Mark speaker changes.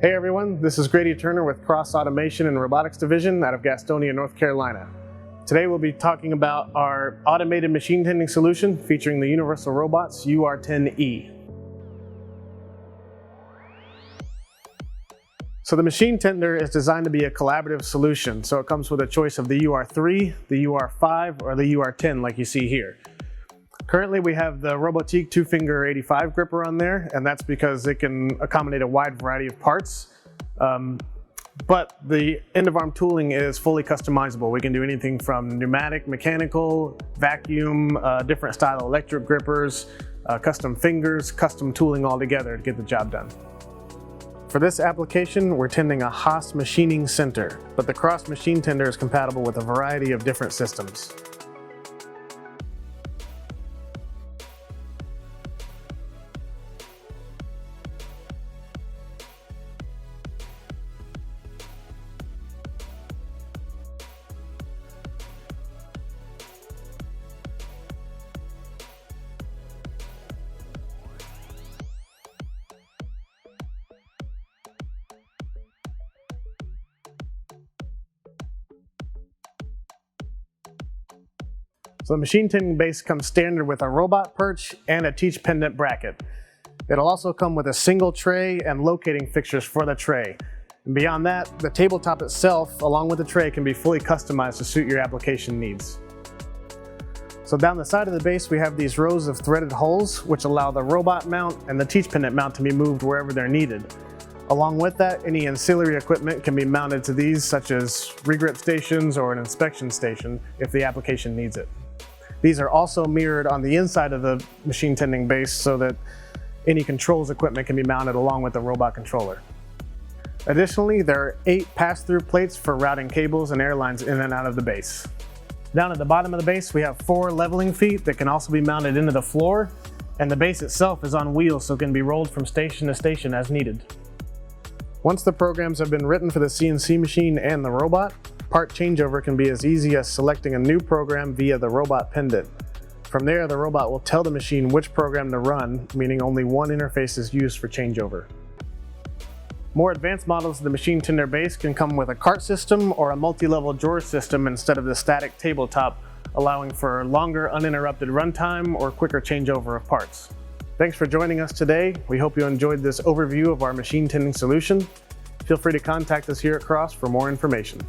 Speaker 1: Hey everyone, this is Grady Turner with Cross Automation and Robotics Division out of Gastonia, North Carolina. Today we'll be talking about our automated machine tending solution featuring the Universal Robots UR10E. So the machine tender is designed to be a collaborative solution, so it comes with a choice of the UR3, the UR5, or the UR10 like you see here. Currently we have the Robotique 2-finger 85 gripper on there, and that's because it can accommodate a wide variety of parts. But the end of arm tooling is fully customizable. We can do anything from pneumatic, mechanical, vacuum, different style electric grippers, custom fingers, custom tooling all together to get the job done. For this application, we're tending a Haas machining center, but the cross machine tender is compatible with a variety of different systems. So the machine tending base comes standard with a robot perch and a teach pendant bracket. It'll also come with a single tray and locating fixtures for the tray. And beyond that, the tabletop itself, along with the tray, can be fully customized to suit your application needs. So down the side of the base, we have these rows of threaded holes, which allow the robot mount and the teach pendant mount to be moved wherever they're needed. Along with that, any ancillary equipment can be mounted to these, such as regrip stations or an inspection station if the application needs it. These are also mirrored on the inside of the machine tending base so that any controls equipment can be mounted along with the robot controller. Additionally, there are 8 pass-through plates for routing cables and air lines in and out of the base. Down at the bottom of the base, we have 4 leveling feet that can also be mounted into the floor, and the base itself is on wheels so it can be rolled from station to station as needed. Once the programs have been written for the CNC machine and the robot, part changeover can be as easy as selecting a new program via the robot pendant. From there, the robot will tell the machine which program to run, meaning only one interface is used for changeover. More advanced models of the machine tender base can come with a cart system or a multi-level drawer system instead of the static tabletop, allowing for longer uninterrupted runtime or quicker changeover of parts. Thanks for joining us today. We hope you enjoyed this overview of our machine tending solution. Feel free to contact us here at Cross for more information.